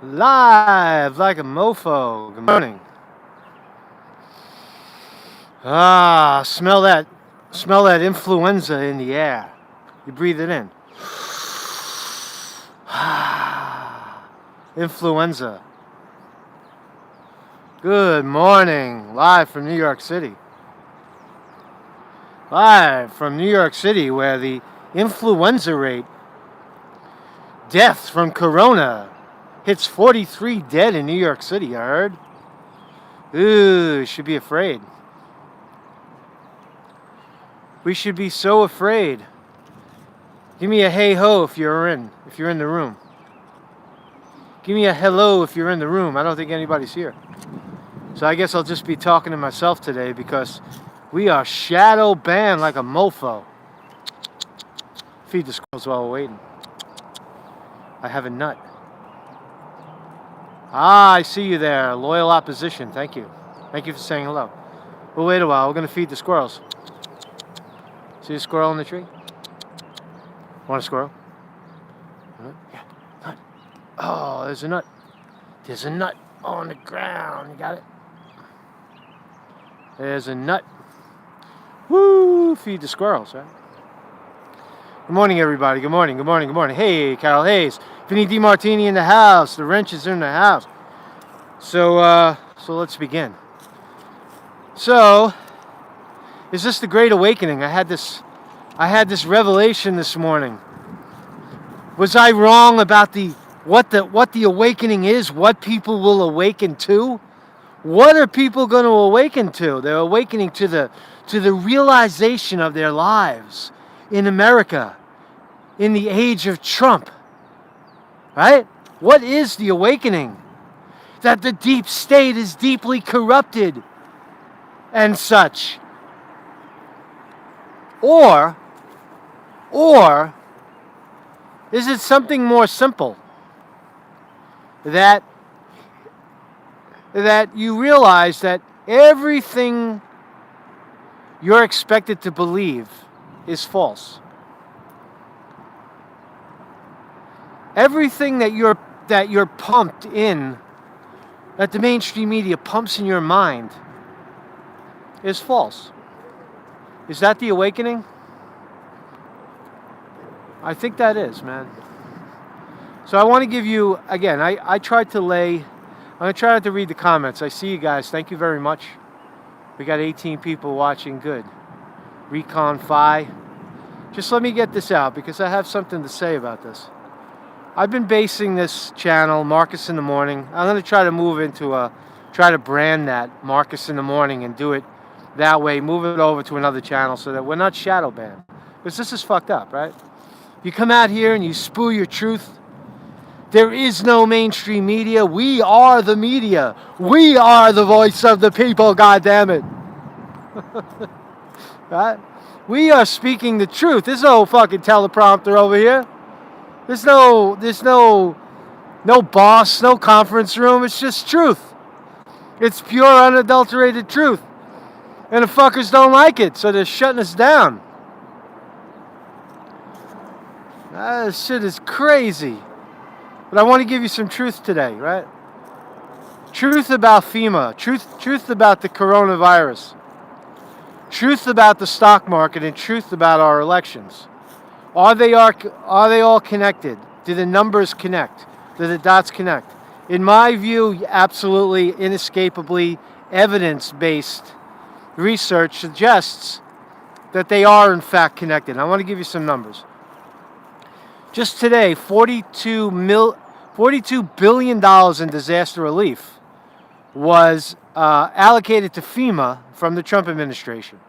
Live like a mofo. Good morning. Smell that influenza in the air. You breathe it in. Influenza. Good morning. Live from New York City. Live from New York City, where the influenza rate, deaths from corona, hits 43 dead in New York City, I heard. Ooh, should be afraid. We should be so afraid. Give me a hey ho if you're in the room. Give me a hello if you're in the room. I don't think anybody's here. So I guess I'll just be talking to myself today because we are shadow banned like a mofo. Feed the squirrels while we're waiting. I have a nut. I see you there. Loyal opposition. Thank you. Thank you for saying hello. We'll wait a while. We're going to feed the squirrels. See a squirrel in the tree? Want a squirrel? Yeah, nut. Oh, there's a nut. There's a nut on the ground. You got it? There's a nut. Woo! Feed the squirrels, right? Good morning, everybody. Good morning, good morning, good morning. Hey, Carol Hayes. Vinny DiMartini in the house. The wrench is in the house. So let's begin. So, is this the Great Awakening? I had this revelation this morning. Was I wrong about what the awakening is? What people will awaken to? What are people going to awaken to? They're awakening to the realization of their lives in America in the age of Trump. Right? What is the awakening? That the deep state is deeply corrupted and such. Or is it something more simple? That you realize that everything you're expected to believe is false. Everything that you're pumped in, that the mainstream media pumps in your mind, is false. Is that the awakening? I think that is, man. So I want to give you, again, I tried to I'm going to try not to read the comments. I see you guys. Thank you very much. We got 18 people watching. Good. Recon Phi. Just let me get this out because I have something to say about this. I've been basing this channel, Marcus in the Morning. I'm going to try to move into try to brand that Marcus in the Morning and do it that way, move it over to another channel so that we're not shadow banned. Because this is fucked up, right? You come out here and you spew your truth. There is no mainstream media. We are the media. We are the voice of the people, goddammit. Right? We are speaking the truth. There's no fucking teleprompter over here. There's no boss, no conference room. It's just truth. It's pure, unadulterated truth. And the fuckers don't like it, so they're shutting us down. This shit is crazy. But I want to give you some truth today, right? Truth about FEMA. Truth about the coronavirus. Truth about the stock market and truth about our elections. Are they all connected? Do the numbers connect? Do the dots connect? In my view, absolutely, inescapably, evidence-based research suggests that they are in fact connected. And I want to give you some numbers. Just today, $42 billion in disaster relief was allocated to FEMA from the Trump administration.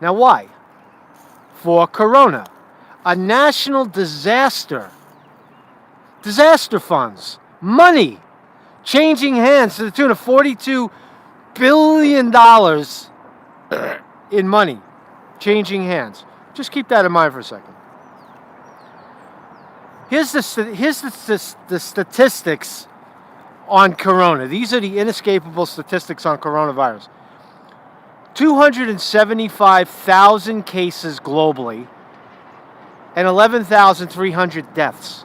Now, why? For Corona. A national disaster funds, money, changing hands to the tune of $42 billion in money, changing hands. Just keep that in mind for a second. Here's the statistics on Corona. These are the inescapable statistics on coronavirus. 275,000 cases globally and 11,300 deaths.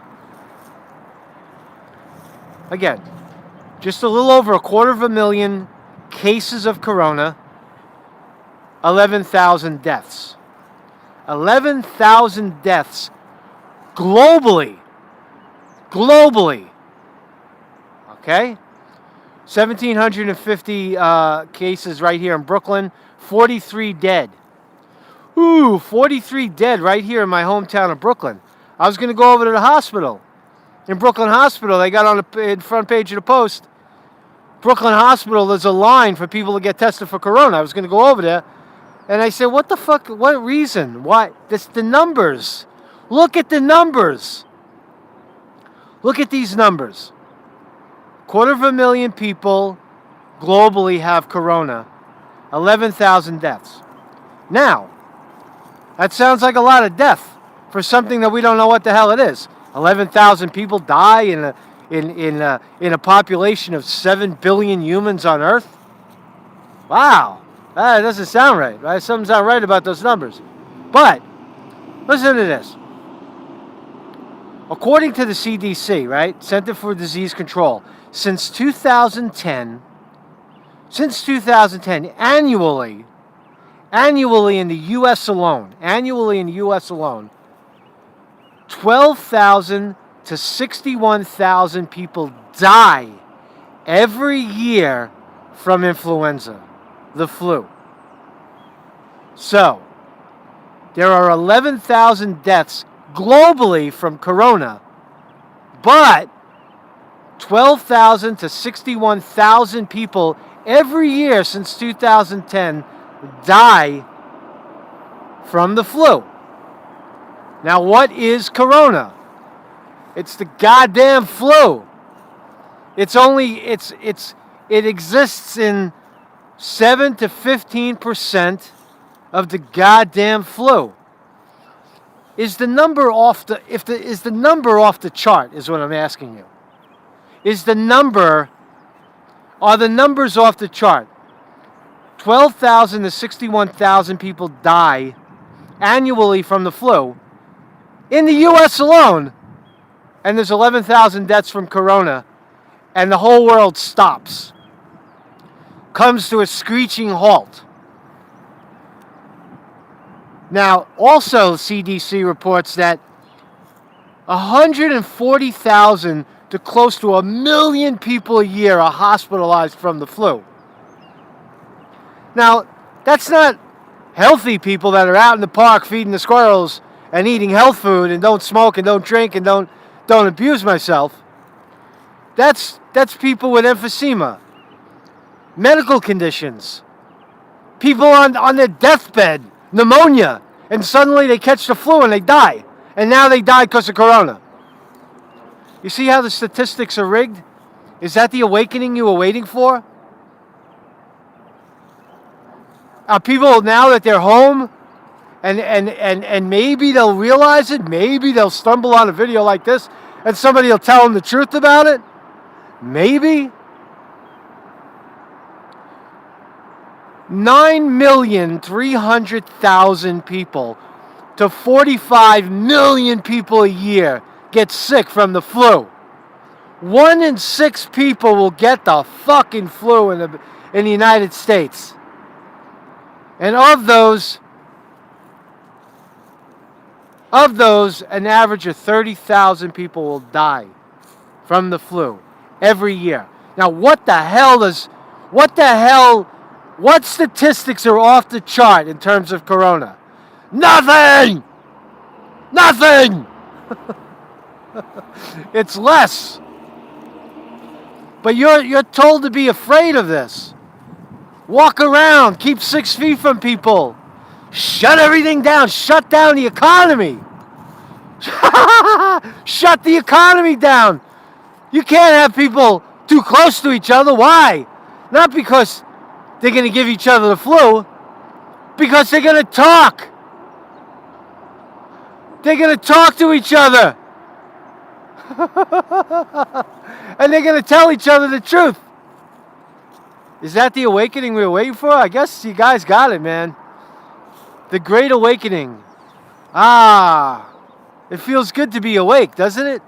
Again, just a little over 250,000 cases of corona, 11,000 deaths. 11,000 deaths globally. Globally. Okay? 1,750 cases right here in Brooklyn. 43 dead. Ooh, 43 dead right here in my hometown of Brooklyn. I was going to go over to the hospital. In Brooklyn Hospital, they got on the front page of the Post. Brooklyn Hospital, there's a line for people to get tested for corona. I was going to go over there. And I said, what the fuck? What reason? Why? It's the numbers. Look at the numbers. Look at these numbers. 250,000 people globally have corona. 11,000 deaths. Now, that sounds like a lot of death for something that we don't know what the hell it is. 11,000 people die in a population of 7 billion humans on Earth. Wow, that doesn't sound right, right? Something's not right about those numbers. But listen to this. According to the CDC, right, Center for Disease Control, since 2010, annually in the U.S. alone, 12,000 to 61,000 people die every year from influenza, the flu. So, there are 11,000 deaths globally from corona, but 12,000 to 61,000 people every year since 2010 die from the flu. Now, what is corona? It's the goddamn flu. It exists in 7 to 15% of the goddamn flu. Is the number off the chart is what I'm asking you. Are the numbers off the chart? 12,000 to 61,000 people die annually from the flu in the U.S. alone, and there's 11,000 deaths from corona, and the whole world stops. Comes to a screeching halt. Now, also CDC reports that 140,000 to close to 1 million people a year are hospitalized from the flu. Now, that's not healthy people that are out in the park feeding the squirrels and eating health food and don't smoke and don't drink and don't abuse myself. That's people with emphysema, medical conditions, people on their deathbed, pneumonia, and suddenly they catch the flu and they die. And now they died because of corona. You see how the statistics are rigged? Is that the awakening you were waiting for? Are people, now that they're home, and maybe they'll realize it, maybe they'll stumble on a video like this, and somebody will tell them the truth about it? Maybe. 9,300,000 people to 45 million people a year get sick from the flu. 1 in 6 people will get the fucking flu in the United States. And of those, an average of 30,000 people will die from the flu every year. Now, what statistics are off the chart in terms of corona? Nothing! It's less. But you're told to be afraid of this. Walk around, keep 6 feet from people. Shut everything down, shut down the economy. Shut the economy down. You can't have people too close to each other. Why? Not because they're going to give each other the flu, because they're going to talk. They're going to talk to each other. And they're going to tell each other the truth. Is that the awakening we were waiting for? I guess you guys got it, man. The Great Awakening. It feels good to be awake, doesn't it?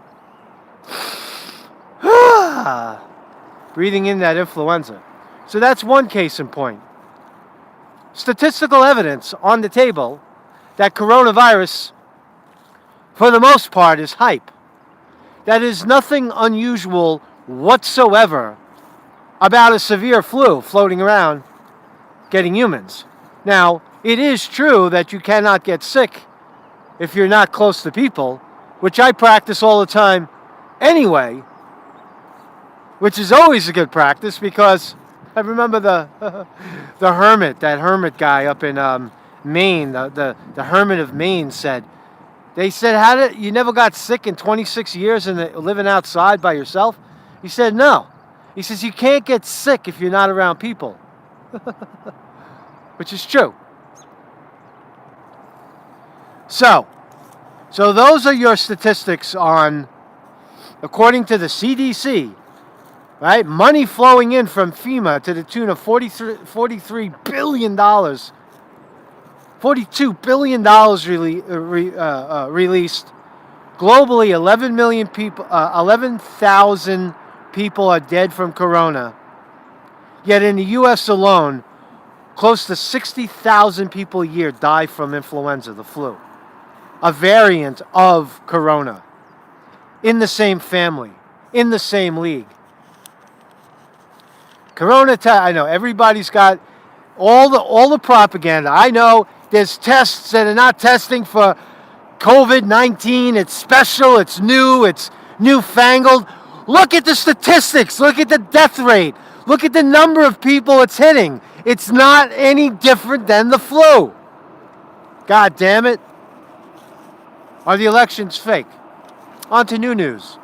breathing in that influenza. So that's one case in point. Statistical evidence on the table that coronavirus, for the most part, is hype. That is nothing unusual whatsoever about a severe flu floating around getting humans. Now, it is true that you cannot get sick if you're not close to people, which I practice all the time anyway, which is always a good practice because I remember the that hermit guy up in Maine, the hermit of Maine said, they said, you never got sick in 26 years and living outside by yourself? He said, no. He says, you can't get sick if you're not around people. Which is true. So those are your statistics on, according to the CDC, right? Money flowing in from FEMA to the tune of $43 billion. $42 billion released. Globally, 11,000 people are dead from corona. Yet in the U.S. alone, close to 60,000 people a year die from influenza, the flu, a variant of corona, in the same family, in the same league. Corona, I know everybody's got all the propaganda. I know there's tests that are not testing for COVID-19. It's special, it's new, it's newfangled. Look at the statistics. Look at the death rate. Look at the number of people it's hitting. It's not any different than the flu. God damn it. Are the elections fake? On to new news.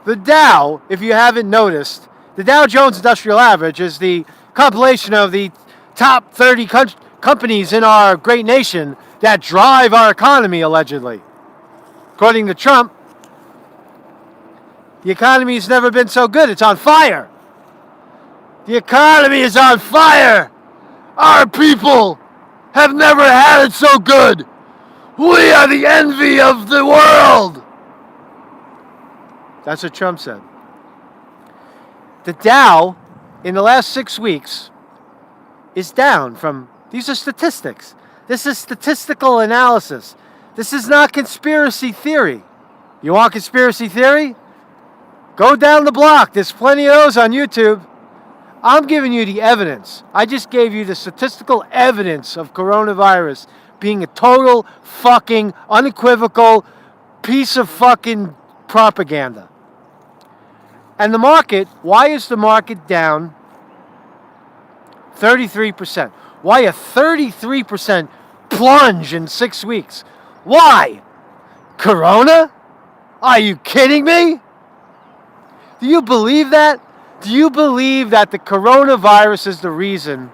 The Dow, if you haven't noticed, the Dow Jones Industrial Average is the compilation of the top 30 companies in our great nation that drive our economy, allegedly. According to Trump, the economy has never been so good. It's on fire. The economy is on fire. Our people have never had it so good. We are the envy of the world. That's what Trump said. The Dow, in the last 6 weeks, is down from, these are statistics. This is statistical analysis. This is not conspiracy theory. You want conspiracy theory? Go down the block. There's plenty of those on YouTube. I'm giving you the evidence. I just gave you the statistical evidence of coronavirus being a total fucking unequivocal piece of fucking propaganda. And the market, why is the market down 33%? Why a 33% plunge in 6 weeks? Why? Corona? Are you kidding me? Do you believe that? Do you believe that the coronavirus is the reason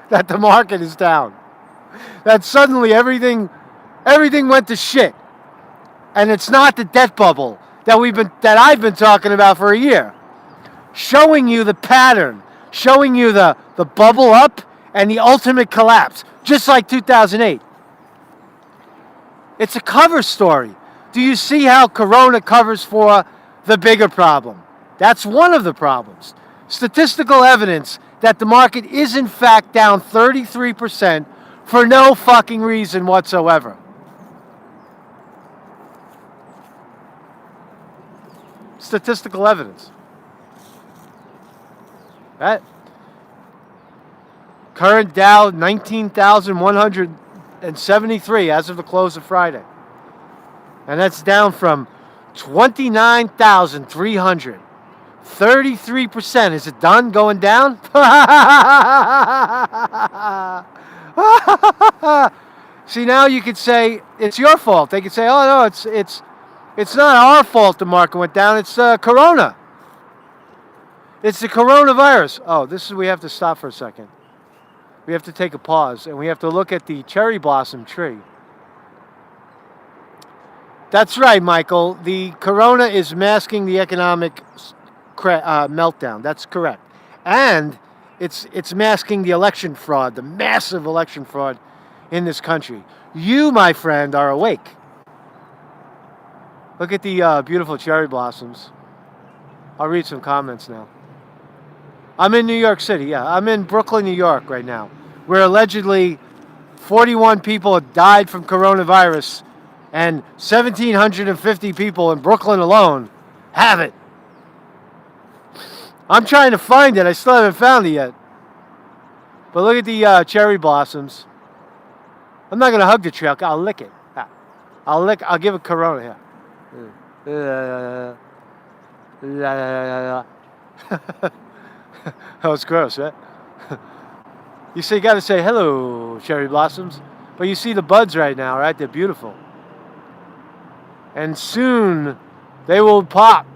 that the market is down? That suddenly everything went to shit. And it's not the debt bubble that I've been talking about for a year. Showing you the pattern, showing you the bubble up and the ultimate collapse, just like 2008. It's a cover story. Do you see how Corona covers for the bigger problem? That's one of the problems. Statistical evidence that the market is in fact down 33% for no fucking reason whatsoever. Statistical evidence. Right? Current Dow 19,173 as of the close of Friday. And that's down from 29,300. 33%. Is it done going down? See, now you could say it's your fault. They could say, oh no, it's not our fault the market went down. It's Corona. It's the coronavirus. Oh, we have to stop for a second. We have to take a pause and we have to look at the cherry blossom tree. That's right, Michael. The corona is masking the economic meltdown. That's correct. And it's masking the election fraud, the massive election fraud in this country. You, my friend, are awake. Look at the beautiful cherry blossoms. I'll read some comments now. I'm in New York City, yeah. I'm in Brooklyn, New York right now, where allegedly 41 people have died from coronavirus and 1,750 people in Brooklyn alone have it. I'm trying to find it. I still haven't found it yet. But look at the cherry blossoms. I'm not going to hug the tree. I'll lick it. I'll give it Corona here. That was gross, right? You got to say hello, cherry blossoms. But you see the buds right now, right? They're beautiful. And soon they will pop.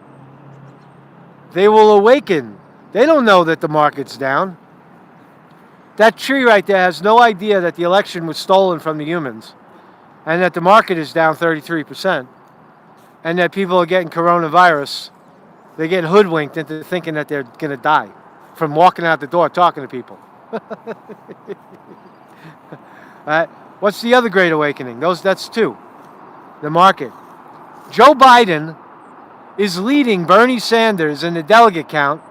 They will awaken. They don't know that the market's down. That tree right there has no idea that the election was stolen from the humans and that the market is down 33% and that people are getting coronavirus. They're getting hoodwinked into thinking that they're going to die from walking out the door talking to people. Right? What's the other great awakening? That's two. The market. Joe Biden is leading Bernie Sanders in the delegate count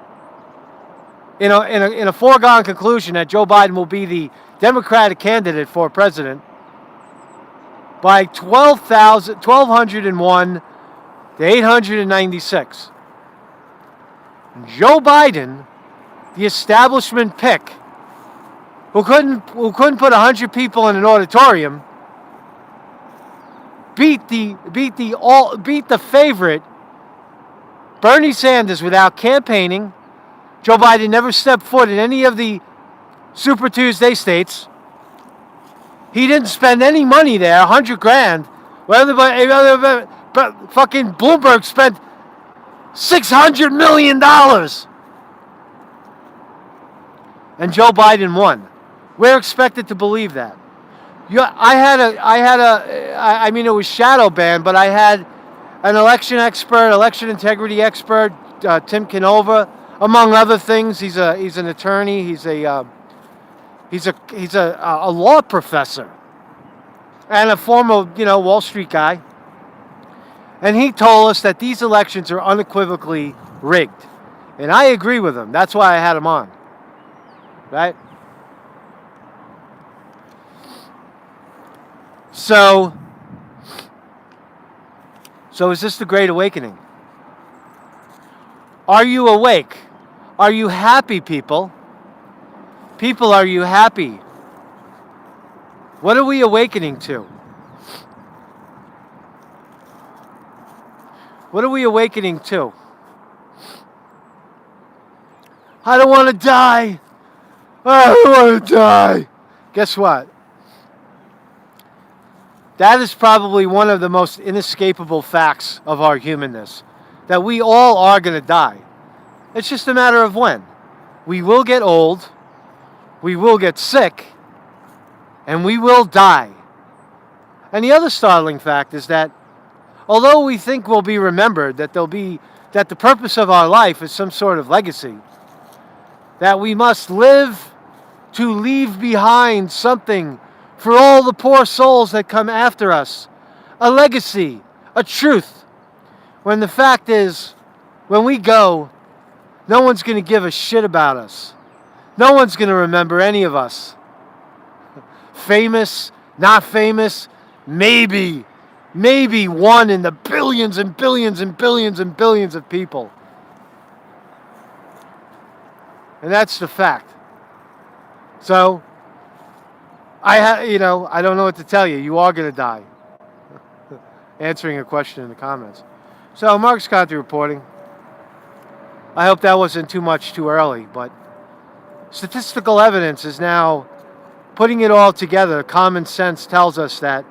in a foregone conclusion that Joe Biden will be the Democratic candidate for president by 1,201 to 896. Joe Biden, the establishment pick, who couldn't put 100 people in an auditorium, beat the favorite Bernie Sanders without campaigning. Joe Biden never stepped foot in any of the Super Tuesday states. He didn't spend any money there, $100,000. But fucking Bloomberg spent $600 million. And Joe Biden won. We're expected to believe that. I mean, it was shadow banned, but I had an election integrity expert, Tim Canova, among other things. He's an attorney. He's a law professor and a former, Wall Street guy. And he told us that these elections are unequivocally rigged. And I agree with him. That's why I had him on. Right? So is this the Great Awakening? Are you awake? Are you happy, people? People, are you happy? What are we awakening to? What are we awakening to? I don't want to die. I don't want to die. Guess what? That is probably one of the most inescapable facts of our humanness. That we all are going to die. It's just a matter of when. We will get old. We will get sick. And we will die. And the other startling fact is that although we think we'll be remembered, that the purpose of our life is some sort of legacy, that we must live to leave behind something for all the poor souls that come after us, a legacy, a truth. When the fact is, when we go, no one's going to give a shit about us. No one's going to remember any of us. Famous, not famous, maybe one in the billions and billions and billions and billions of people. And that's the fact. So, I don't know what to tell you. You are going to die. Answering a question in the comments. So, Mark's Conte reporting. I hope that wasn't too much too early, but statistical evidence is now putting it all together. Common sense tells us that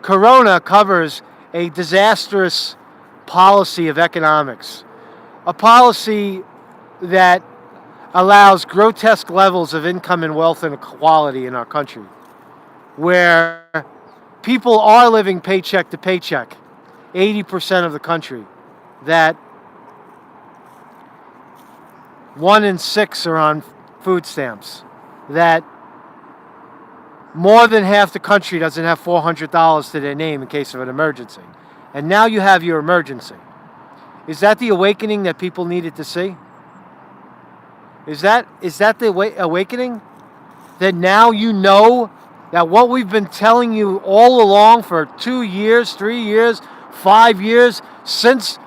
Corona covers a disastrous policy of economics. A policy that allows grotesque levels of income and wealth inequality in our country, where people are living paycheck to paycheck, 80% of the country, that 1 in 6 are on food stamps, that more than half the country doesn't have $400 to their name in case of an emergency. And now you have your emergency. Is that the awakening that people needed to see? Is that the awakening? That now you know that what we've been telling you all along for 2 years, 3 years, 5 years, since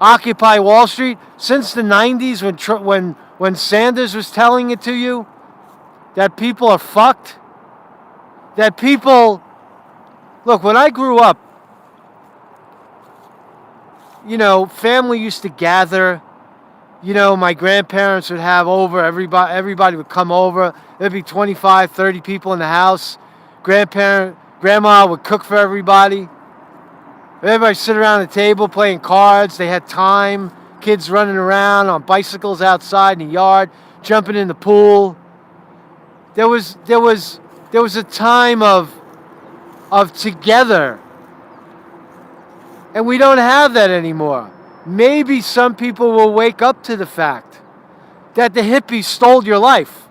Occupy Wall Street, since the 90s when Sanders was telling it to you, that people are fucked? That people... Look, when I grew up, family used to gather. My grandparents would have over, everybody would come over. There'd be 25, 30 people in the house. Grandma would cook for everybody. Everybody sit around the table playing cards. They had time. Kids running around on bicycles outside in the yard, jumping in the pool. There was a time of together. And we don't have that anymore. Maybe some people will wake up to the fact that the hippies stole your life.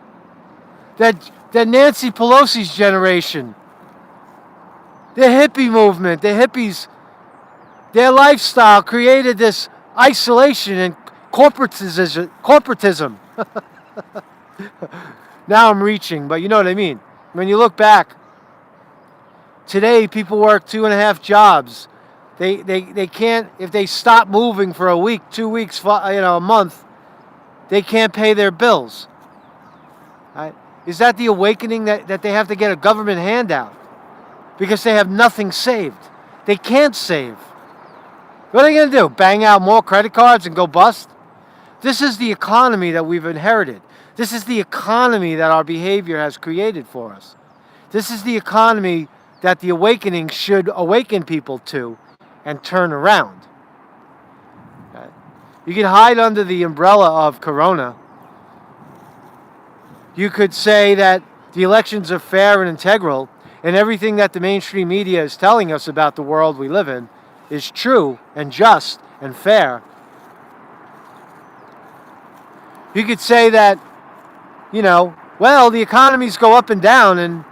That Nancy Pelosi's generation, the hippie movement, the hippies, their lifestyle created this isolation and corporatism. Now I'm reaching, but you know what I mean. When you look back, today people work 2.5 jobs. They can't, if they stop moving for a week, 2 weeks, a month, they can't pay their bills. Right? Is that the awakening that they have to get a government handout because they have nothing saved? They can't save. What are they going to do? Bang out more credit cards and go bust? This is the economy that we've inherited. This is the economy that our behavior has created for us. This is the economy that the awakening should awaken people to and turn around. Okay. You can hide under the umbrella of Corona. You could say that the elections are fair and integral, and everything that the mainstream media is telling us about the world we live in is true and just and fair. You could say that, the economies go up and down, and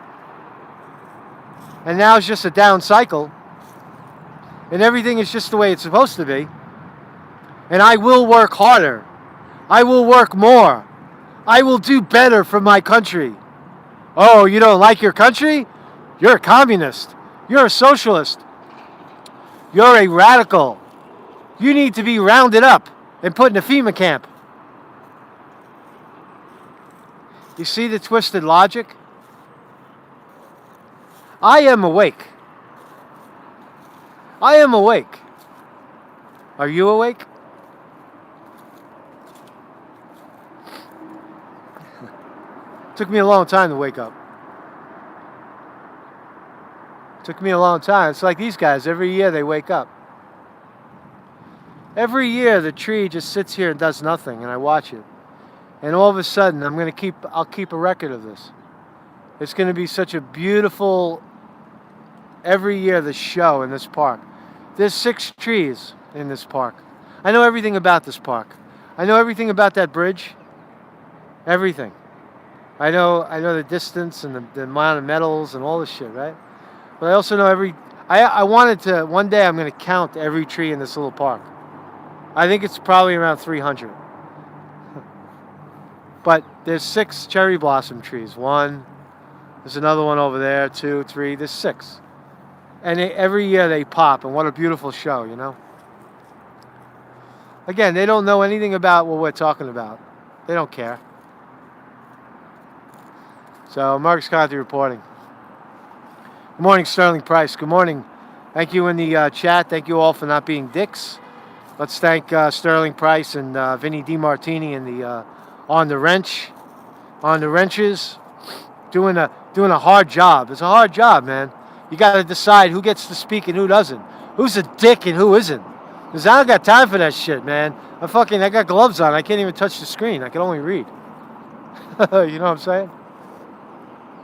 now it's just a down cycle, and everything is just the way it's supposed to be, and I will work harder. I will work more. I will do better for my country. Oh, you don't like your country? You're a communist. You're a socialist. You're a radical. You need to be rounded up and put in a FEMA camp. You see the twisted logic? I am awake. I am awake. Are you awake? Took me a long time to wake up. Took me a long time. It's like these guys, every year they wake up. Every year the tree just sits here and does nothing, and I watch it. And all of a sudden I'll keep a record of this. It's going to be such a beautiful, every year, the show in this park. There's 6 trees in this park. I know everything about this park. I know everything about that bridge. Everything. I know the distance and the amount of metals and all this shit, right? But I also know I wanted to, one day I'm going to count every tree in this little park. I think it's probably around 300. But there's 6 cherry blossom trees. 1, there's another one over there, 2, 3, there's 6. And every year they pop, and what a beautiful show, Again, they don't know anything about what we're talking about. They don't care. So, Marcus Conte reporting. Good morning, Sterling Price. Good morning. Thank you in the chat. Thank you all for not being dicks. Let's thank Sterling Price and Vinny DiMartini in the on the wrenches, doing a hard job. It's a hard job, man. You got to decide who gets to speak and who doesn't. Who's a dick and who isn't. Because I don't got time for that shit, man. I got gloves on. I can't even touch the screen. I can only read. You know what I'm saying?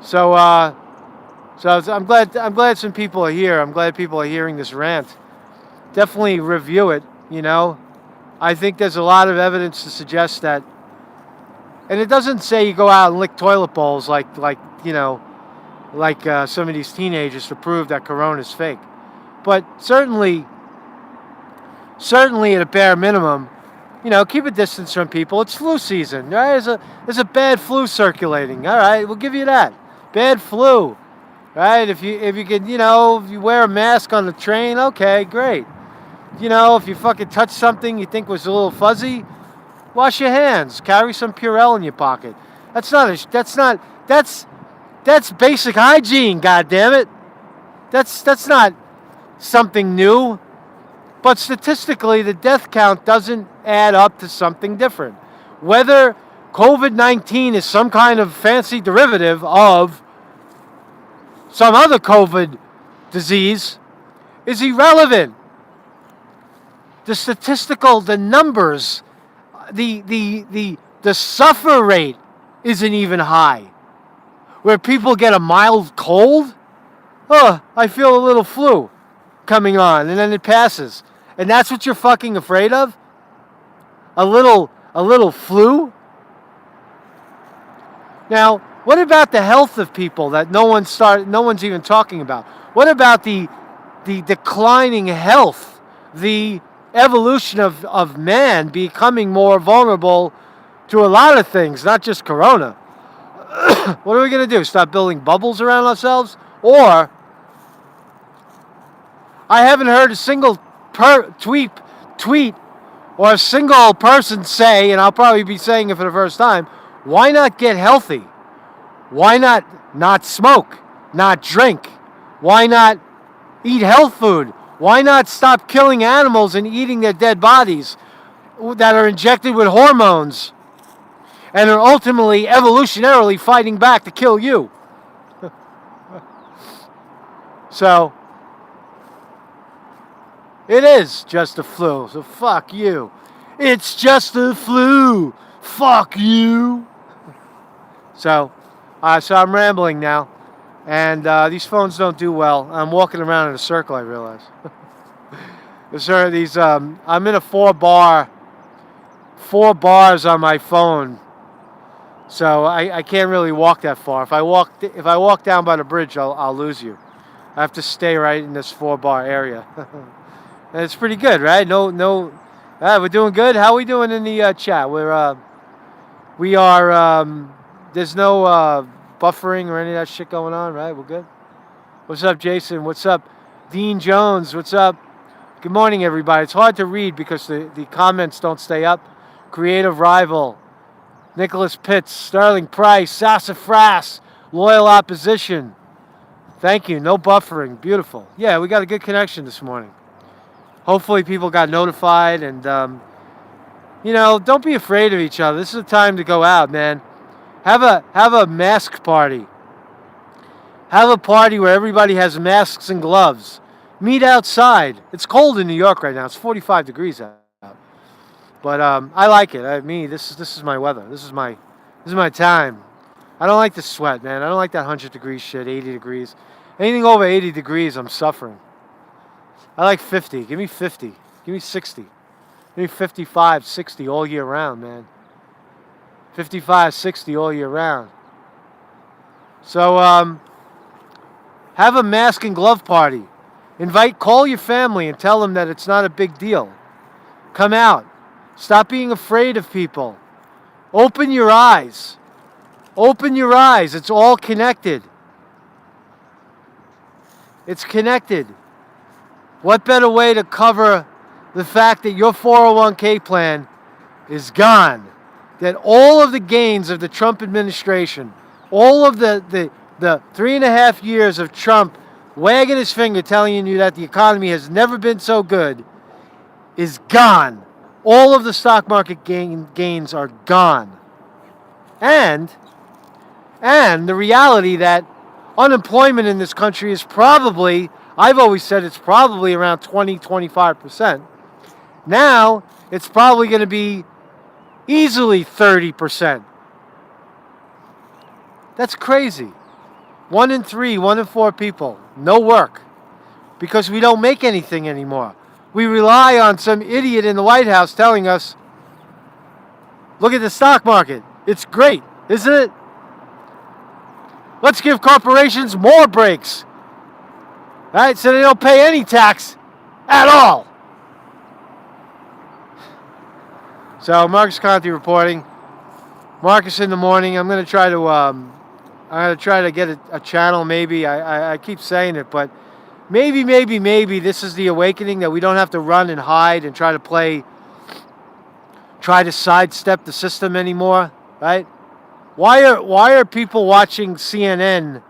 So I'm glad some people are here. I'm glad people are hearing this rant. Definitely review it, I think there's a lot of evidence to suggest that. And it doesn't say you go out and lick toilet bowls like like some of these teenagers to prove that corona is fake. But certainly at a bare minimum, keep a distance from people. It's flu season, right? There's a bad flu circulating. All right, we'll give you that. Bad flu, right? If you can, if you wear a mask on the train, okay, great. If you fucking touch something you think was a little fuzzy, wash your hands. Carry some Purell in your pocket. That's basic hygiene. God damn it. That's not something new. But statistically, the death count doesn't add up to something different. Whether COVID-19 is some kind of fancy derivative of some other COVID disease is irrelevant. The numbers, the suffer rate isn't even high. Where people get a mild cold, I feel a little flu coming on, and then it passes. And that's what you're fucking afraid of? A little flu? Now, what about the health of people that no one's even talking about? What about the declining health, the evolution of man becoming more vulnerable to a lot of things, not just corona? What are we going to do? Stop building bubbles around ourselves? Or I haven't heard a single tweet or a single person say, and I'll probably be saying it for the first time, why not get healthy? Why not smoke, not drink? Why not eat health food? Why not stop killing animals and eating their dead bodies that are injected with hormones and are ultimately evolutionarily fighting back to kill you? So it is just a flu, so fuck you. It's just a flu. Fuck you. So I'm rambling now, and these phones don't do well. I'm walking around in a circle, I realize. I'm in a 4 bars on my phone, so I can't really walk that far. If I walk down by the bridge, I'll lose you. I have to stay right in this 4-bar area. And it's pretty good, right? We're doing good. How are we doing in the chat? We are. There's no buffering or any of that shit going on, right? We're good. What's up, Jason? What's up, Dean Jones? What's up? Good morning, everybody. It's hard to read because the comments don't stay up. Creative Rival, Nicholas Pitts, Sterling Price, Sassafras, Loyal Opposition. Thank you. No buffering. Beautiful. Yeah, we got a good connection this morning. Hopefully people got notified, and don't be afraid of each other. This is a time to go out, man. Have a mask party. Have a party where everybody has masks and gloves. Meet outside. It's cold in New York right now. It's 45 degrees out. But I like it. This is my weather. This is my time. I don't like the sweat, man. I don't like that 100 degrees shit, 80 degrees. Anything over 80 degrees, I'm suffering. I like 50. Give me 50. Give me 60. Give me 55, 60 all year round, man. 55, 60 all year round. So, have a mask and glove party. Call your family and tell them that it's not a big deal. Come out. Stop being afraid of people. Open your eyes. Open your eyes. It's all connected. It's connected. What better way to cover the fact that your 401k plan is gone? That all of the gains of the Trump administration, all of the 3.5 years of Trump wagging his finger telling you that the economy has never been so good, is gone. All of the stock market gains are gone. And the reality that unemployment in this country is probably, I've always said it's probably around 20-25%. Now, it's probably going to be easily 30%. That's crazy. 1 in 3, 1 in 4 people, no work. Because we don't make anything anymore. We rely on some idiot in the White House telling us, look at the stock market. It's great, isn't it? Let's give corporations more breaks. Right? So they don't pay any tax at all. So Marcus Conte reporting. Marcus in the morning. I'm going to try to get a channel. Maybe I keep saying it, but maybe this is the awakening that we don't have to run and hide and try to sidestep the system anymore. Right? Why are people watching CNN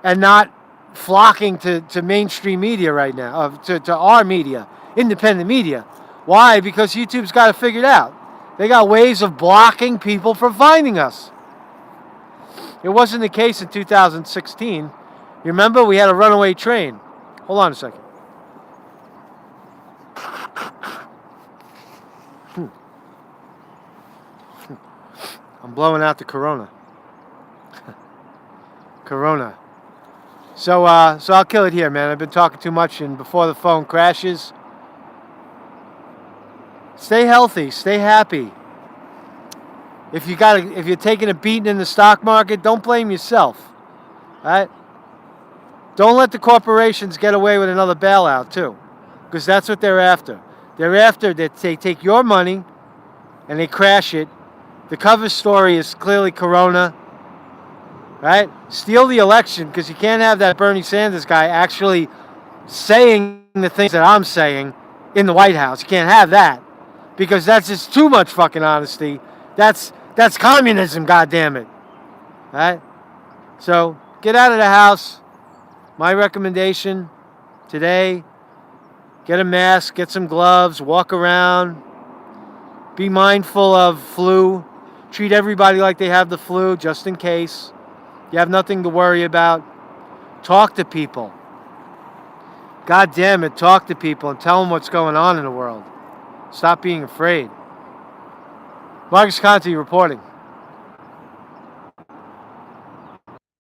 and not flocking to mainstream media right now? To our media, independent media. Why? Because YouTube's got it figured out. They got ways of blocking people from finding us. It wasn't the case in 2016. You remember we had a runaway train. Hold on a second. I'm blowing out the Corona. Corona. So I'll kill it here, man. I've been talking too much, and before the phone crashes, stay healthy, stay happy. If you're taking a beating in the stock market, don't blame yourself. All right? Don't let the corporations get away with another bailout too, because that's what they're after. They're after that they take your money and they crash it. The cover story is clearly Corona. Right? Steal the election, because you can't have that Bernie Sanders guy actually saying the things that I'm saying in the White House. You can't have that, because that's just too much fucking honesty. That's communism, goddammit. Right? So get out of the house. My recommendation today, get a mask, get some gloves, walk around. Be mindful of flu. Treat everybody like they have the flu, just in case. You have nothing to worry about. Talk to people. God damn it, talk to people and tell them what's going on in the world. Stop being afraid. Marcus Conte reporting.